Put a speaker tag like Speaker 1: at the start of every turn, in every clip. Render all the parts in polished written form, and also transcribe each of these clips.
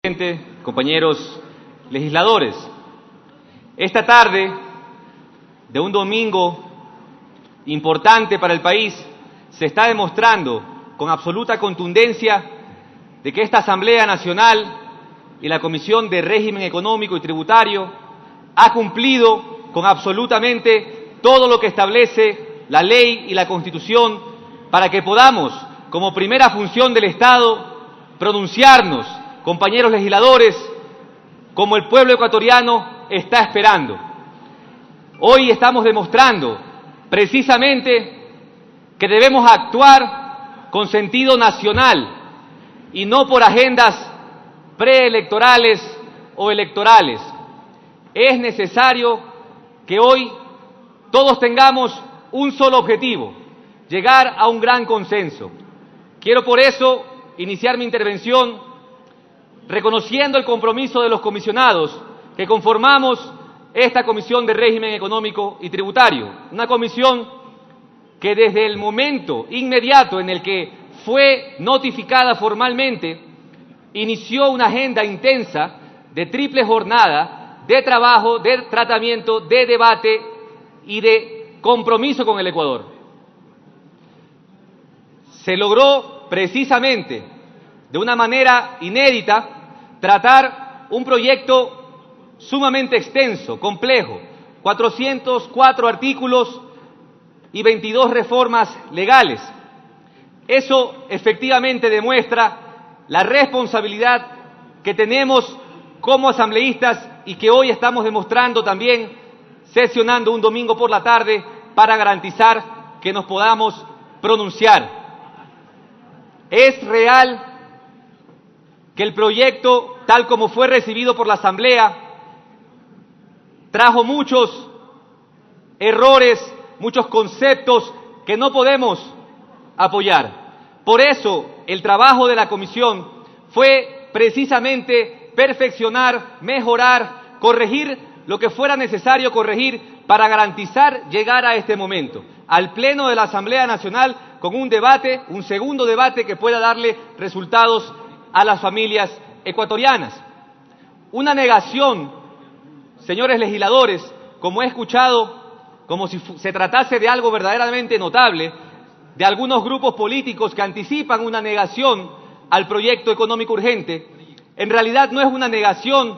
Speaker 1: Presidente, compañeros legisladores, esta tarde de un domingo importante para el país se está demostrando con absoluta contundencia de que esta Asamblea Nacional y la Comisión de Régimen Económico y Tributario ha cumplido con absolutamente todo lo que establece la ley y la Constitución para que podamos, como primera función del Estado, pronunciarnos, compañeros legisladores, como el pueblo ecuatoriano está esperando. Hoy estamos demostrando precisamente que debemos actuar con sentido nacional y no por agendas preelectorales o electorales. Es necesario que hoy todos tengamos un solo objetivo: llegar a un gran consenso. Quiero por eso iniciar mi intervención reconociendo el compromiso de los comisionados que conformamos esta Comisión de Régimen Económico y Tributario, una comisión que desde el momento inmediato en el que fue notificada formalmente, inició una agenda intensa de triple jornada de trabajo, de tratamiento, de debate y de compromiso con el Ecuador. Se logró precisamente de una manera inédita tratar un proyecto sumamente extenso, complejo, 404 artículos y 22 reformas legales. Eso efectivamente demuestra la responsabilidad que tenemos como asambleístas y que hoy estamos demostrando también sesionando un domingo por la tarde para garantizar que nos podamos pronunciar. Es real que el proyecto, tal como fue recibido por la Asamblea, trajo muchos errores, muchos conceptos que no podemos apoyar. Por eso, el trabajo de la Comisión fue precisamente perfeccionar, mejorar, corregir lo que fuera necesario corregir para garantizar llegar a este momento, al Pleno de la Asamblea Nacional, con un debate, un segundo debate que pueda darle resultados a las familias ecuatorianas. Una negación, señores legisladores, como he escuchado, como si se tratase de algo verdaderamente notable, de algunos grupos políticos que anticipan una negación al proyecto económico urgente, en realidad no es una negación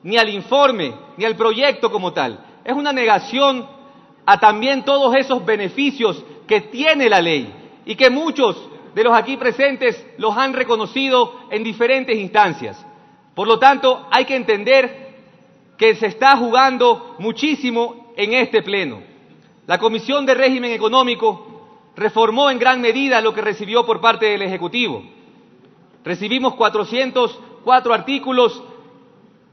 Speaker 1: ni al informe, ni al proyecto como tal, es una negación a también todos esos beneficios que tiene la ley y que muchos de los aquí presentes los han reconocido en diferentes instancias. Por lo tanto, hay que entender que se está jugando muchísimo en este pleno. La Comisión de Régimen Económico reformó en gran medida lo que recibió por parte del Ejecutivo. Recibimos 404 artículos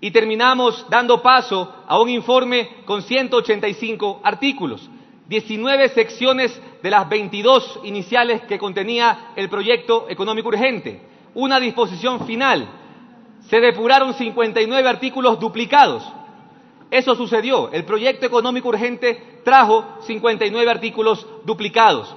Speaker 1: y terminamos dando paso a un informe con 185 artículos, 19 secciones de las 22 iniciales que contenía el proyecto económico urgente, una disposición final. Se depuraron 59 artículos duplicados. Eso sucedió. El proyecto económico urgente trajo 59 artículos duplicados,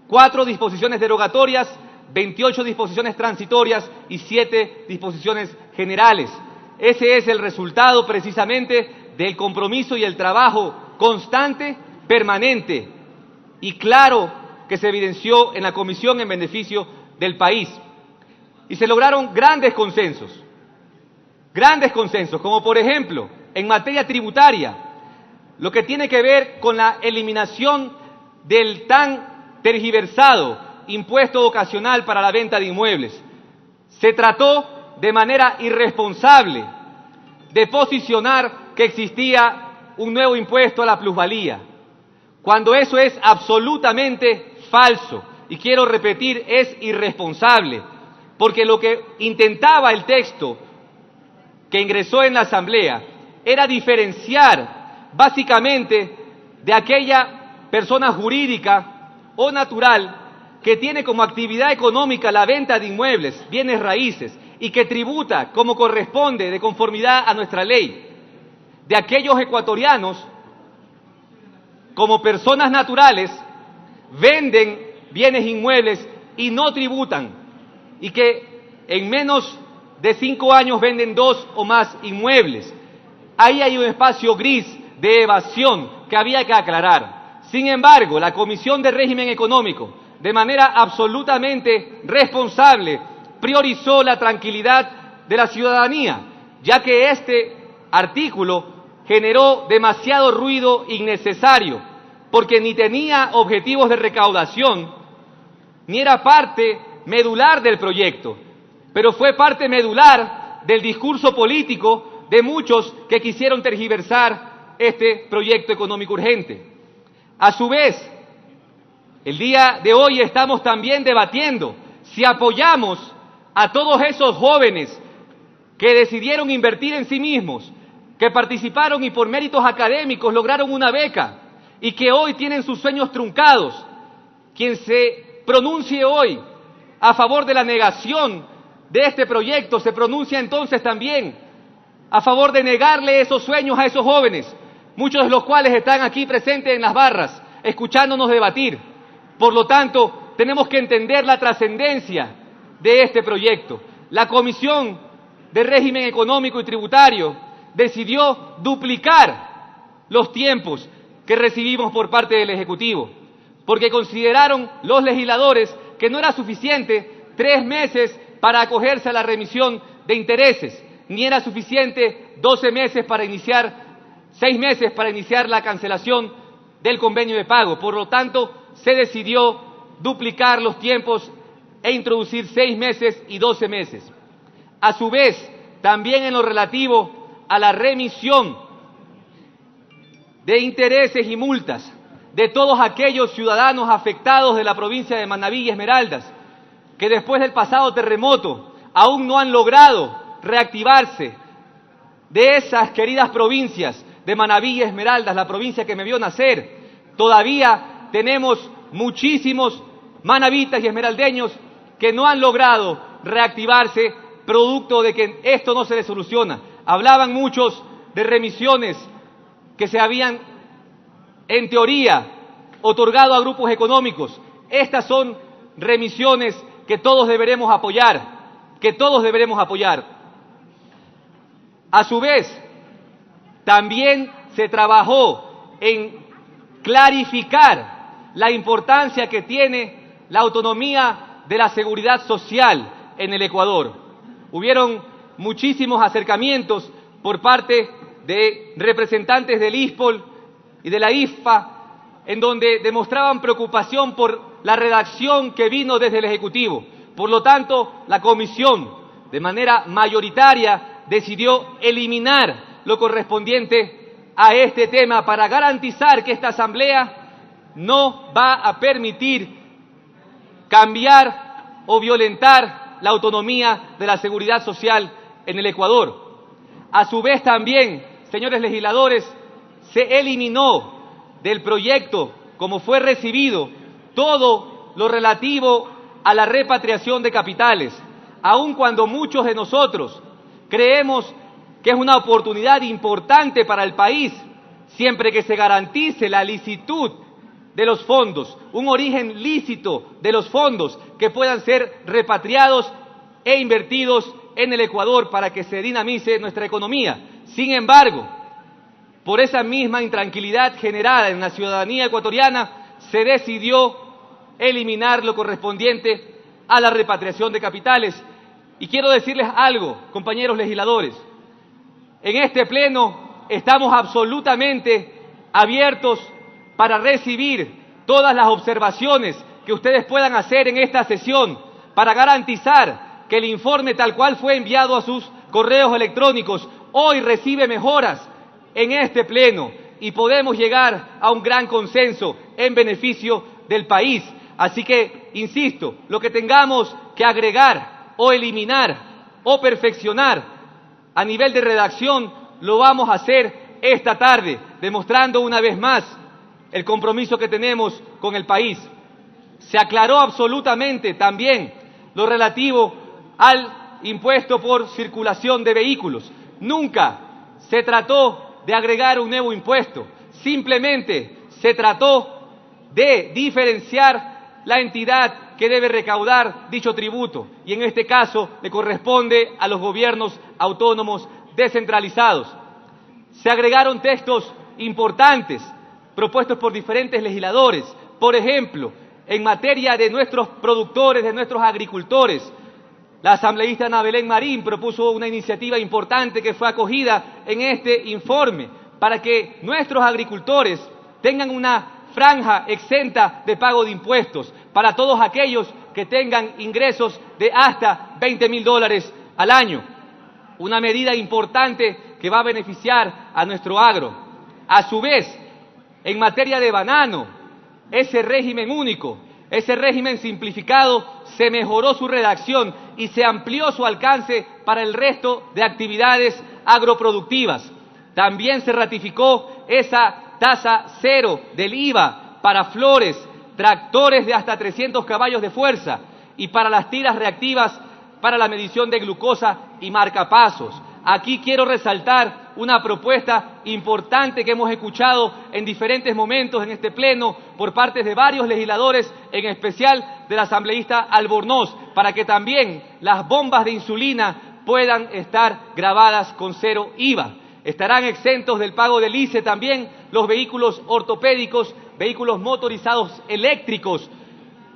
Speaker 1: 4 disposiciones derogatorias, 28 disposiciones transitorias y 7 disposiciones generales. Ese es el resultado precisamente del compromiso y el trabajo constante, permanente y claro que se evidenció en la Comisión en beneficio del país. Y se lograron grandes consensos, como por ejemplo, en materia tributaria, lo que tiene que ver con la eliminación del tan tergiversado impuesto ocasional para la venta de inmuebles. Se trató de manera irresponsable de posicionar que existía un nuevo impuesto a la plusvalía, cuando eso es absolutamente falso. Y quiero repetir, es irresponsable, porque lo que intentaba el texto que ingresó en la Asamblea era diferenciar básicamente de aquella persona jurídica o natural que tiene como actividad económica la venta de inmuebles, bienes raíces, y que tributa como corresponde de conformidad a nuestra ley, de aquellos ecuatorianos como personas naturales venden bienes inmuebles y no tributan, y que en menos de 5 años venden 2 o más inmuebles. Ahí hay un espacio gris de evasión que había que aclarar. Sin embargo, la Comisión de Régimen Económico, de manera absolutamente responsable, priorizó la tranquilidad de la ciudadanía, ya que este artículo generó demasiado ruido innecesario, porque ni tenía objetivos de recaudación, ni era parte medular del proyecto, pero fue parte medular del discurso político de muchos que quisieron tergiversar este proyecto económico urgente. A su vez, el día de hoy estamos también debatiendo si apoyamos a todos esos jóvenes que decidieron invertir en sí mismos, que participaron y por méritos académicos lograron una beca y que hoy tienen sus sueños truncados. Quien se pronuncie hoy a favor de la negación de este proyecto se pronuncia entonces también a favor de negarle esos sueños a esos jóvenes, muchos de los cuales están aquí presentes en las barras, escuchándonos debatir. Por lo tanto, tenemos que entender la trascendencia de este proyecto. La Comisión de Régimen Económico y Tributario decidió duplicar los tiempos que recibimos por parte del Ejecutivo, porque consideraron los legisladores que no era suficiente 3 meses para acogerse a la remisión de intereses, ni era suficiente 12 meses para iniciar, 6 meses para iniciar la cancelación del convenio de pago. Por lo tanto, se decidió duplicar los tiempos e introducir 6 meses y 12 meses. A su vez, también en lo relativo a la remisión de intereses y multas de todos aquellos ciudadanos afectados de la provincia de Manabí y Esmeraldas, que después del pasado terremoto aún no han logrado reactivarse, de esas queridas provincias de Manabí y Esmeraldas, la provincia que me vio nacer. Todavía tenemos muchísimos manabitas y esmeraldeños que no han logrado reactivarse, producto de que esto no se les soluciona. Hablaban muchos de remisiones que se habían, en teoría, otorgado a grupos económicos. Estas son remisiones que todos deberemos apoyar, A su vez, también se trabajó en clarificar la importancia que tiene la autonomía de la seguridad social en el Ecuador. Hubieron muchísimos acercamientos por parte de representantes del ISPOL y de la IFPA, en donde demostraban preocupación por la redacción que vino desde el Ejecutivo. Por lo tanto, la Comisión, de manera mayoritaria, decidió eliminar lo correspondiente a este tema para garantizar que esta Asamblea no va a permitir cambiar o violentar la autonomía de la seguridad social en el Ecuador. A su vez también, señores legisladores, se eliminó del proyecto, como fue recibido, todo lo relativo a la repatriación de capitales, aun cuando muchos de nosotros creemos que es una oportunidad importante para el país, siempre que se garantice la licitud de los fondos, un origen lícito de los fondos que puedan ser repatriados e invertidos en el Ecuador para que se dinamice nuestra economía. Sin embargo, por esa misma intranquilidad generada en la ciudadanía ecuatoriana, se decidió eliminar lo correspondiente a la repatriación de capitales. Y quiero decirles algo, compañeros legisladores, en este pleno estamos absolutamente abiertos para recibir todas las observaciones que ustedes puedan hacer en esta sesión para garantizar que el informe tal cual fue enviado a sus correos electrónicos hoy recibe mejoras en este pleno y podemos llegar a un gran consenso en beneficio del país. Así que, insisto, lo que tengamos que agregar o eliminar o perfeccionar a nivel de redacción lo vamos a hacer esta tarde, demostrando una vez más el compromiso que tenemos con el país. Se aclaró absolutamente también lo relativo al impuesto por circulación de vehículos. Nunca se trató de agregar un nuevo impuesto, simplemente se trató de diferenciar la entidad que debe recaudar dicho tributo, y en este caso le corresponde a los gobiernos autónomos descentralizados. Se agregaron textos importantes propuestos por diferentes legisladores, por ejemplo, en materia de nuestros productores, de nuestros agricultores. La asambleísta Ana Belén Marín propuso una iniciativa importante que fue acogida en este informe para que nuestros agricultores tengan una franja exenta de pago de impuestos para todos aquellos que tengan ingresos de hasta $20.000 al año. Una medida importante que va a beneficiar a nuestro agro. A su vez, en materia de banano, ese régimen único, ese régimen simplificado, se mejoró su redacción y se amplió su alcance para el resto de actividades agroproductivas. También se ratificó esa tasa cero del IVA para flores, tractores de hasta 300 caballos de fuerza y para las tiras reactivas para la medición de glucosa y marcapasos. Aquí quiero resaltar una propuesta importante que hemos escuchado en diferentes momentos en este pleno por parte de varios legisladores, en especial del asambleísta Albornoz, para que también las bombas de insulina puedan estar gravadas con cero IVA. Estarán exentos del pago del ICE también los vehículos ortopédicos, vehículos motorizados eléctricos,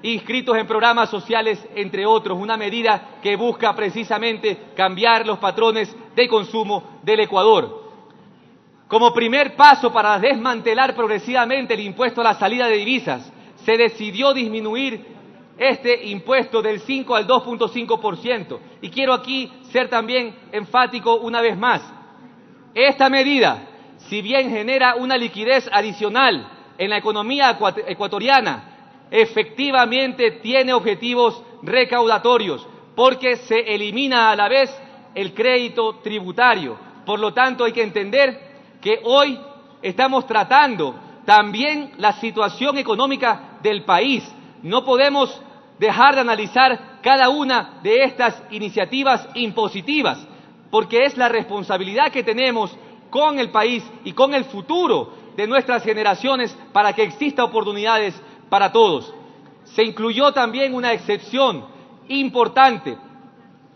Speaker 1: inscritos en programas sociales, entre otros, una medida que busca precisamente cambiar los patrones de consumo del Ecuador. Como primer paso para desmantelar progresivamente el impuesto a la salida de divisas, se decidió disminuir este impuesto del 5 al 2.5%. Y quiero aquí ser también enfático una vez más. Esta medida, si bien genera una liquidez adicional en la economía ecuatoriana, efectivamente tiene objetivos recaudatorios, porque se elimina a la vez el crédito tributario. Por lo tanto, hay que entender que hoy estamos tratando también la situación económica del país. No podemos dejar de analizar cada una de estas iniciativas impositivas, porque es la responsabilidad que tenemos con el país y con el futuro de nuestras generaciones para que existan oportunidades para todos. Se incluyó también una excepción importante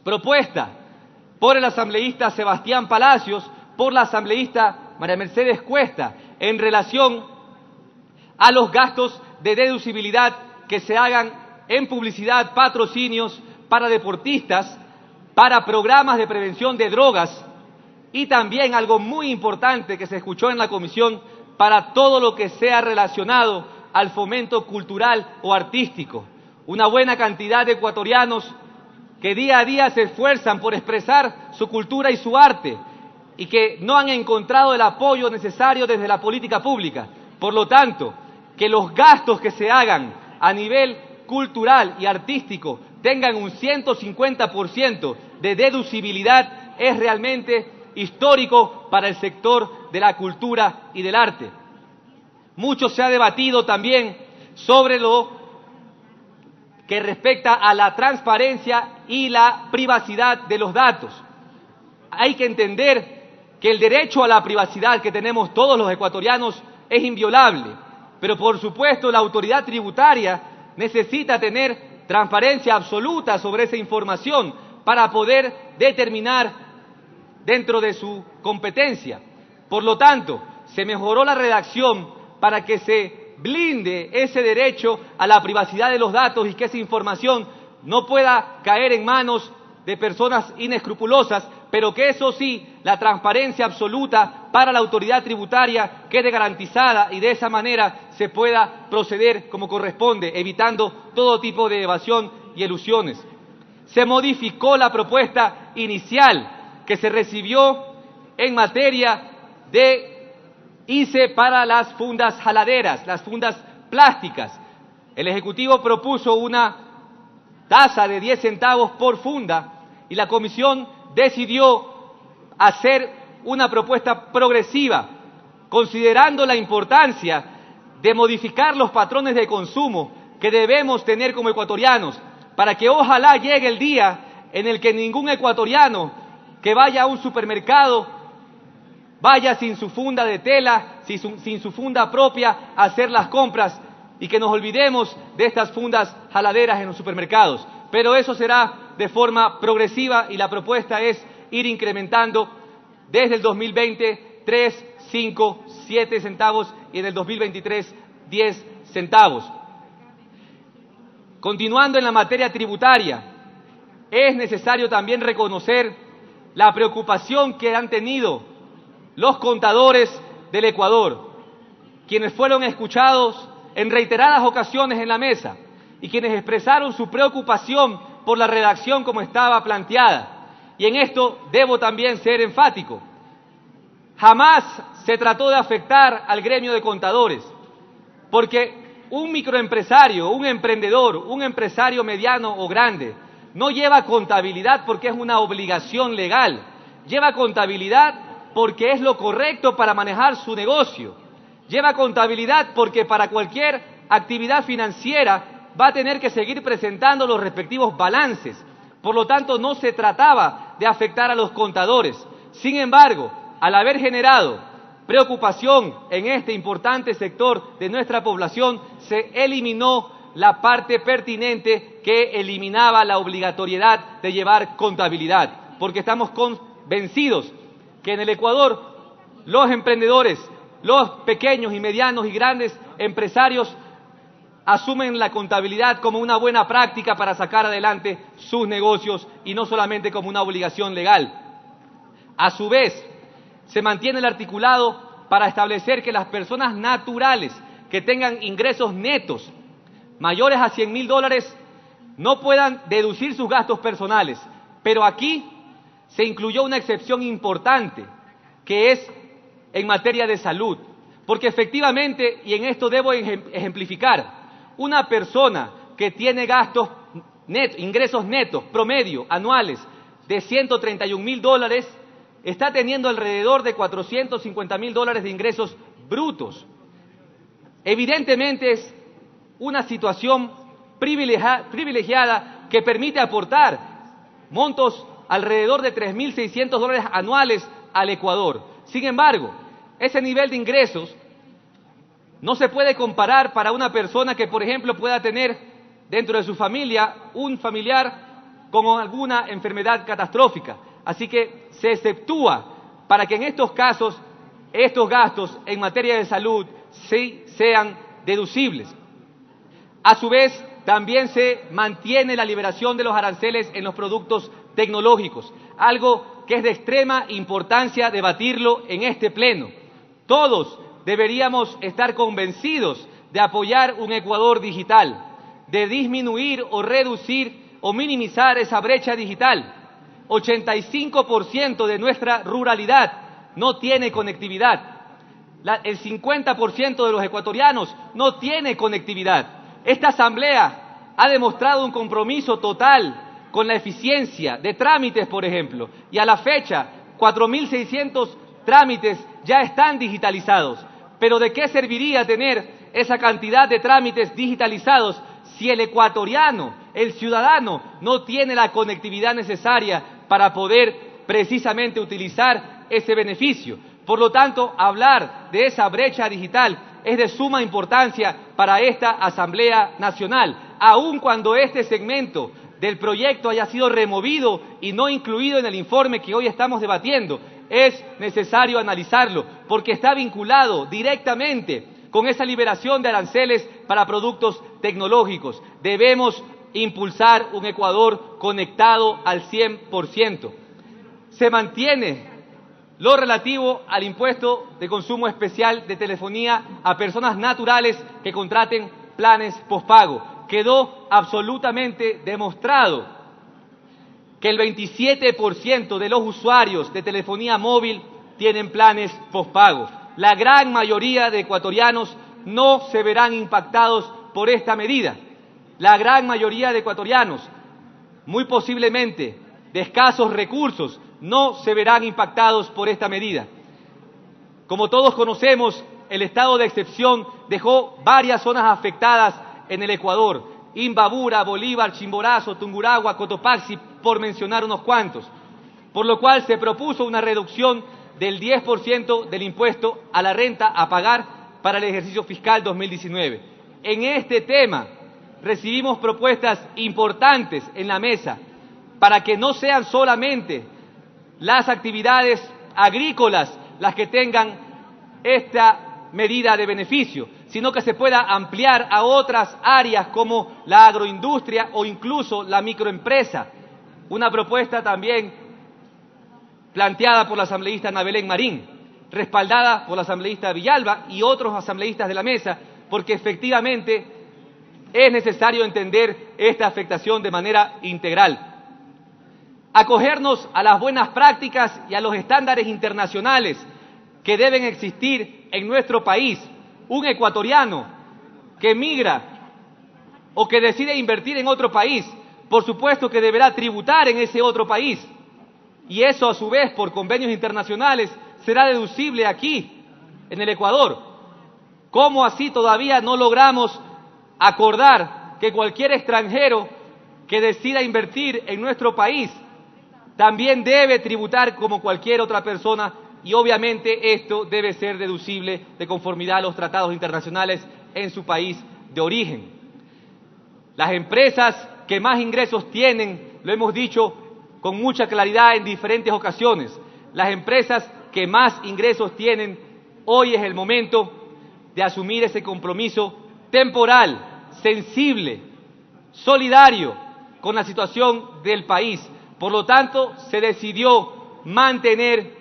Speaker 1: propuesta por el asambleísta Sebastián Palacios, por la asambleísta María Mercedes Cuesta, en relación a los gastos de deducibilidad que se hagan en publicidad, patrocinios para deportistas, para programas de prevención de drogas y también algo muy importante que se escuchó en la comisión, para todo lo que sea relacionado al fomento cultural o artístico. Una buena cantidad de ecuatorianos que día a día se esfuerzan por expresar su cultura y su arte y que no han encontrado el apoyo necesario desde la política pública. Por lo tanto, que los gastos que se hagan a nivel cultural y artístico tengan un 150% de deducibilidad es realmente histórico para el sector de la cultura y del arte. Mucho se ha debatido también sobre lo que respecta a la transparencia y la privacidad de los datos. Hay que entender que el derecho a la privacidad que tenemos todos los ecuatorianos es inviolable, pero por supuesto la autoridad tributaria necesita tener transparencia absoluta sobre esa información para poder determinar dentro de su competencia. Por lo tanto, se mejoró la redacción para que se blinde ese derecho a la privacidad de los datos y que esa información no pueda caer en manos de personas inescrupulosas, pero que eso sí, la transparencia absoluta para la autoridad tributaria quede garantizada y de esa manera se pueda proceder como corresponde, evitando todo tipo de evasión y elusiones. Se modificó la propuesta inicial que se recibió en materia de ICE para las fundas jaladeras, las fundas plásticas. El Ejecutivo propuso una tasa de 10 centavos por funda y la Comisión decidió hacer una propuesta progresiva, considerando la importancia de modificar los patrones de consumo que debemos tener como ecuatorianos, para que ojalá llegue el día en el que ningún ecuatoriano que vaya a un supermercado vaya sin su funda de tela, sin su funda propia a hacer las compras y que nos olvidemos de estas fundas jaladeras en los supermercados, pero eso será de forma progresiva y la propuesta es ir incrementando desde el 2020 3, 5, 7 centavos y en el 2023 10 centavos. Continuando en la materia tributaria, es necesario también reconocer la preocupación que han tenido los contadores del Ecuador, quienes fueron escuchados en reiteradas ocasiones en la mesa y quienes expresaron su preocupación por la redacción como estaba planteada. Y en esto debo también ser enfático. Jamás se trató de afectar al gremio de contadores, porque un microempresario, un emprendedor, un empresario mediano o grande, no lleva contabilidad porque es una obligación legal, lleva contabilidad porque es lo correcto para manejar su negocio, lleva contabilidad porque para cualquier actividad financiera va a tener que seguir presentando los respectivos balances. Por lo tanto, no se trataba de afectar a los contadores. Sin embargo, al haber generado preocupación en este importante sector de nuestra población, se eliminó la parte pertinente que eliminaba la obligatoriedad de llevar contabilidad, porque estamos convencidos que en el Ecuador los emprendedores, los pequeños y medianos y grandes empresarios asumen la contabilidad como una buena práctica para sacar adelante sus negocios y no solamente como una obligación legal. A su vez, se mantiene el articulado para establecer que las personas naturales que tengan ingresos netos mayores a $100.000 no puedan deducir sus gastos personales. Pero aquí se incluyó una excepción importante, que es en materia de salud, porque efectivamente, y en esto debo ejemplificar, una persona que tiene ingresos netos promedio anuales de $131.000 está teniendo alrededor de $450.000 de ingresos brutos. Evidentemente es una situación privilegiada que permite aportar montos alrededor de $3.600 anuales al Ecuador. Sin embargo, ese nivel de ingresos no se puede comparar para una persona que, por ejemplo, pueda tener dentro de su familia un familiar con alguna enfermedad catastrófica. Así que se exceptúa para que en estos casos estos gastos en materia de salud sí sean deducibles. A su vez, también se mantiene la liberación de los aranceles en los productos tecnológicos, algo que es de extrema importancia debatirlo en este pleno. Todos deberíamos estar convencidos de apoyar un Ecuador digital, de disminuir o reducir o minimizar esa brecha digital. 85% de nuestra ruralidad no tiene conectividad. El 50% de los ecuatorianos no tiene conectividad. Esta asamblea ha demostrado un compromiso total con la eficiencia de trámites, por ejemplo, y a la fecha 4.600 trámites ya están digitalizados. Pero ¿de qué serviría tener esa cantidad de trámites digitalizados si el ecuatoriano, el ciudadano, no tiene la conectividad necesaria para poder precisamente utilizar ese beneficio? Por lo tanto, hablar de esa brecha digital es de suma importancia para esta Asamblea Nacional, aun cuando este segmento del proyecto haya sido removido y no incluido en el informe que hoy estamos debatiendo. Es necesario analizarlo porque está vinculado directamente con esa liberación de aranceles para productos tecnológicos. Debemos impulsar un Ecuador conectado al 100%. Se mantiene lo relativo al impuesto de consumo especial de telefonía a personas naturales que contraten planes pospago. Quedó absolutamente demostrado que el 27% de los usuarios de telefonía móvil tienen planes pospago. La gran mayoría de ecuatorianos no se verán impactados por esta medida. La gran mayoría de ecuatorianos, muy posiblemente de escasos recursos, no se verán impactados por esta medida. Como todos conocemos, el estado de excepción dejó varias zonas afectadas en el Ecuador: Imbabura, Bolívar, Chimborazo, Tungurahua, Cotopaxi, por mencionar unos cuantos, por lo cual se propuso una reducción del 10% del impuesto a la renta a pagar para el ejercicio fiscal 2019. En este tema recibimos propuestas importantes en la mesa para que no sean solamente las actividades agrícolas las que tengan esta medida de beneficio, sino que se pueda ampliar a otras áreas como la agroindustria o incluso la microempresa. Una propuesta también planteada por la asambleísta Ana Belén Marín, respaldada por la asambleísta Villalba y otros asambleístas de la mesa, porque efectivamente es necesario entender esta afectación de manera integral. Acogernos a las buenas prácticas y a los estándares internacionales que deben existir en nuestro país. Un ecuatoriano que emigra o que decide invertir en otro país, por supuesto que deberá tributar en ese otro país. Y eso, a su vez, por convenios internacionales, será deducible aquí, en el Ecuador. ¿Cómo así todavía no logramos acordar que cualquier extranjero que decida invertir en nuestro país también debe tributar como cualquier otra persona? Y obviamente esto debe ser deducible de conformidad a los tratados internacionales en su país de origen. Las empresas que más ingresos tienen, lo hemos dicho con mucha claridad en diferentes ocasiones, las empresas que más ingresos tienen, hoy es el momento de asumir ese compromiso temporal, sensible, solidario con la situación del país. Por lo tanto, se decidió mantener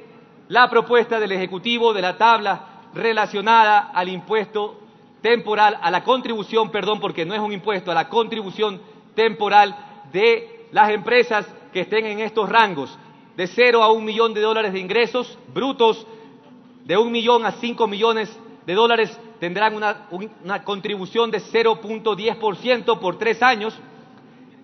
Speaker 1: la propuesta del Ejecutivo de la tabla relacionada al impuesto temporal, a la contribución, perdón, porque no es un impuesto, a la contribución temporal de las empresas que estén en estos rangos, de 0 a 1 millón de dólares de ingresos brutos, de 1 millón a 5 millones de dólares tendrán una contribución de 0.10% por 3 años.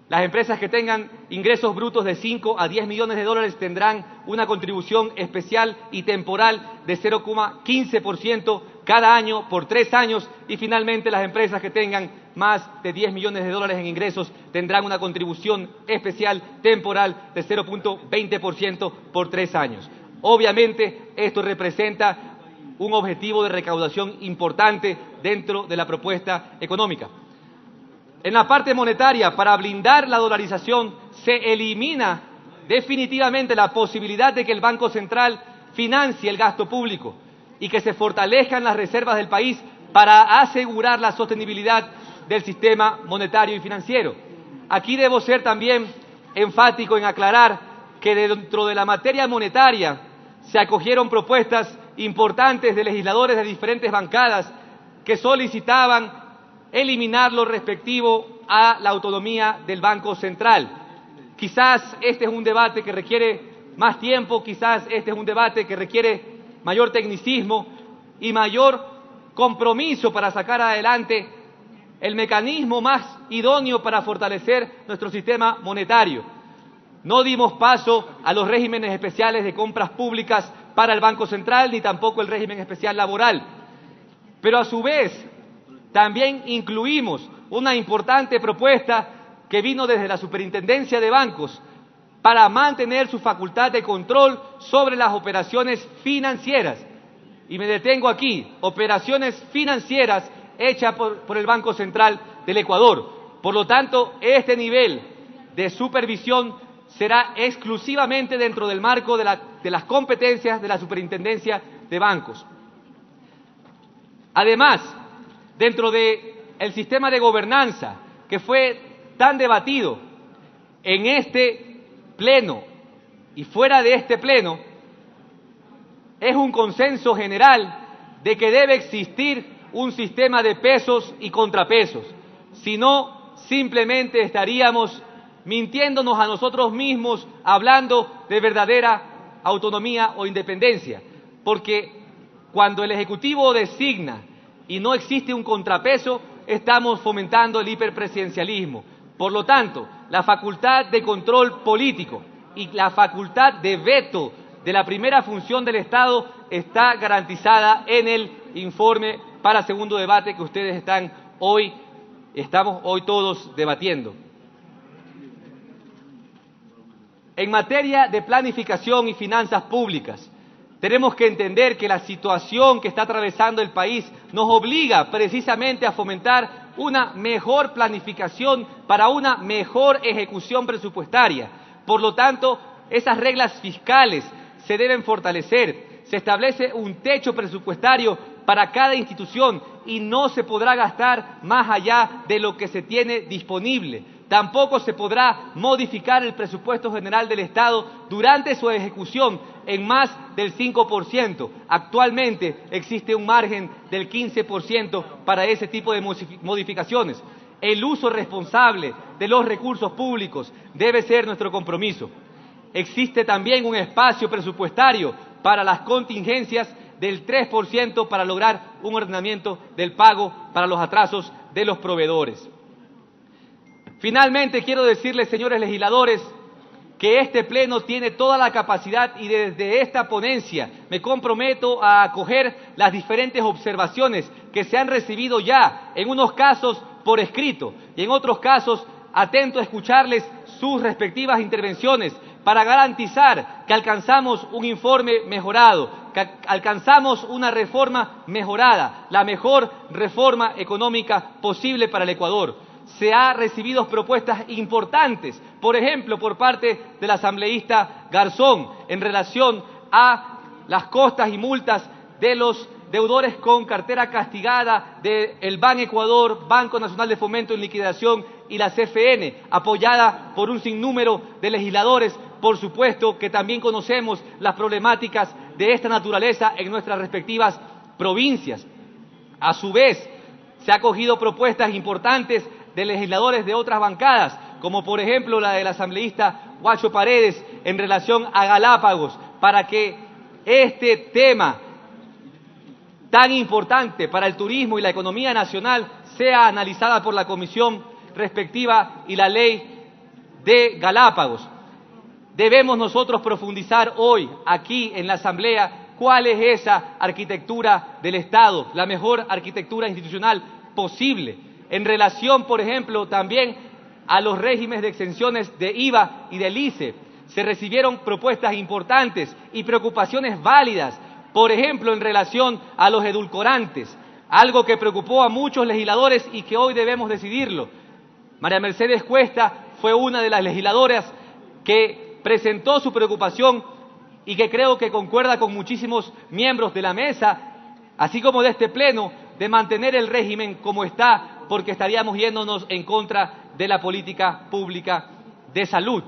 Speaker 1: Las empresas que tengan ingresos brutos de 5 a 10 millones de dólares tendrán una contribución especial y temporal de 0.15% cada año por 3 años. Y finalmente las empresas que tengan más de 10 millones de dólares en ingresos tendrán una contribución especial temporal de 0.20% por 3 años. Obviamente esto representa un objetivo de recaudación importante dentro de la propuesta económica. En la parte monetaria, para blindar la dolarización, se elimina definitivamente la posibilidad de que el Banco Central financie el gasto público y que se fortalezcan las reservas del país para asegurar la sostenibilidad del sistema monetario y financiero. Aquí debo ser también enfático en aclarar que dentro de la materia monetaria se acogieron propuestas importantes de legisladores de diferentes bancadas que solicitaban eliminar lo respectivo a la autonomía del Banco Central. Quizás este es un debate que requiere más tiempo, quizás este es un debate que requiere mayor tecnicismo y mayor compromiso para sacar adelante el mecanismo más idóneo para fortalecer nuestro sistema monetario. No dimos paso a los regímenes especiales de compras públicas para el Banco Central, ni tampoco el régimen especial laboral. Pero a su vez, también incluimos una importante propuesta que vino desde la Superintendencia de Bancos para mantener su facultad de control sobre las operaciones financieras. Y me detengo aquí, operaciones financieras hechas por el Banco Central del Ecuador. Por lo tanto, este nivel de supervisión será exclusivamente dentro del marco de las competencias de la Superintendencia de Bancos. Además, dentro del sistema de gobernanza que fue tan debatido en este pleno y fuera de este pleno, es un consenso general de que debe existir un sistema de pesos y contrapesos. Si no, simplemente estaríamos mintiéndonos a nosotros mismos hablando de verdadera autonomía o independencia, porque cuando el Ejecutivo designa y no existe un contrapeso, estamos fomentando el hiperpresidencialismo. Por lo tanto, la facultad de control político y la facultad de veto de la primera función del Estado está garantizada en el informe para segundo debate que ustedes estamos hoy todos debatiendo. En materia de planificación y finanzas públicas, tenemos que entender que la situación que está atravesando el país nos obliga precisamente a fomentar una mejor planificación, para una mejor ejecución presupuestaria. Por lo tanto, esas reglas fiscales se deben fortalecer. Se establece un techo presupuestario para cada institución y no se podrá gastar más allá de lo que se tiene disponible. Tampoco se podrá modificar el presupuesto general del Estado durante su ejecución en más del 5%. Actualmente existe un margen del 15% para ese tipo de modificaciones. El uso responsable de los recursos públicos debe ser nuestro compromiso. Existe también un espacio presupuestario para las contingencias del 3% para lograr un ordenamiento del pago para los atrasos de los proveedores. Finalmente, quiero decirles, señores legisladores, que este Pleno tiene toda la capacidad y desde esta ponencia me comprometo a acoger las diferentes observaciones que se han recibido ya, en unos casos por escrito y en otros casos atento a escucharles sus respectivas intervenciones para garantizar que alcanzamos un informe mejorado, que alcanzamos una reforma mejorada, la mejor reforma económica posible para el Ecuador. Se han recibido propuestas importantes, por ejemplo, por parte del asambleísta Garzón, en relación a las costas y multas de los deudores con cartera castigada del Ban Ecuador, Banco Nacional de Fomento en liquidación y la CFN, apoyada por un sinnúmero de legisladores. Por supuesto que también conocemos las problemáticas de esta naturaleza en nuestras respectivas provincias. A su vez, se han acogido propuestas importantes de legisladores de otras bancadas, como por ejemplo la del asambleísta Guacho Paredes en relación a Galápagos, para que este tema tan importante para el turismo y la economía nacional sea analizada por la comisión respectiva y la ley de Galápagos. Debemos nosotros profundizar hoy, aquí en la Asamblea, cuál es esa arquitectura del Estado, la mejor arquitectura institucional posible, en relación, por ejemplo, también a los regímenes de exenciones de IVA y del ICE. Se recibieron propuestas importantes y preocupaciones válidas, por ejemplo, en relación a los edulcorantes, algo que preocupó a muchos legisladores y que hoy debemos decidirlo. María Mercedes Cuesta fue una de las legisladoras que presentó su preocupación y que creo que concuerda con muchísimos miembros de la mesa, así como de este Pleno, de mantener el régimen como está, porque estaríamos yéndonos en contra de la política pública de salud.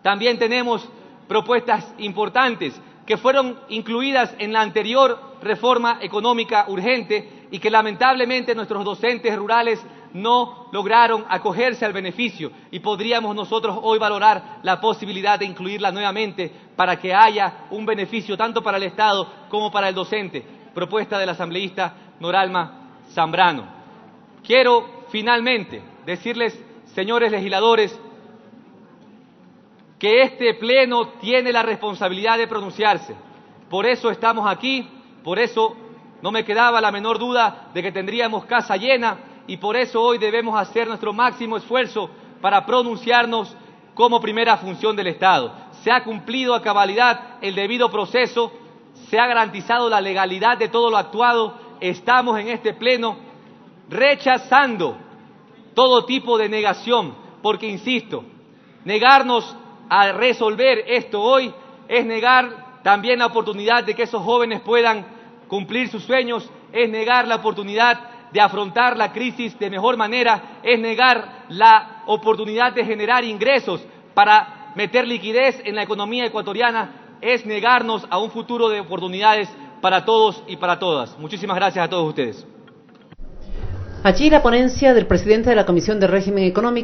Speaker 1: También tenemos propuestas importantes que fueron incluidas en la anterior reforma económica urgente y que lamentablemente nuestros docentes rurales no lograron acogerse al beneficio, y podríamos nosotros hoy valorar la posibilidad de incluirla nuevamente para que haya un beneficio tanto para el Estado como para el docente, propuesta del asambleísta Noralma Zambrano. Quiero finalmente decirles, señores legisladores, que este Pleno tiene la responsabilidad de pronunciarse. Por eso estamos aquí, por eso no me quedaba la menor duda de que tendríamos casa llena, y por eso hoy debemos hacer nuestro máximo esfuerzo para pronunciarnos como primera función del Estado. Se ha cumplido a cabalidad el debido proceso, se ha garantizado la legalidad de todo lo actuado. Estamos en este Pleno rechazando todo tipo de negación, porque, insisto, negarnos a resolver esto hoy es negar también la oportunidad de que esos jóvenes puedan cumplir sus sueños, es negar la oportunidad de afrontar la crisis de mejor manera, es negar la oportunidad de generar ingresos para meter liquidez en la economía ecuatoriana, es negarnos a un futuro de oportunidades para todos y para todas. Muchísimas gracias a todos ustedes.
Speaker 2: Allí la ponencia del presidente de la Comisión de Régimen Económico.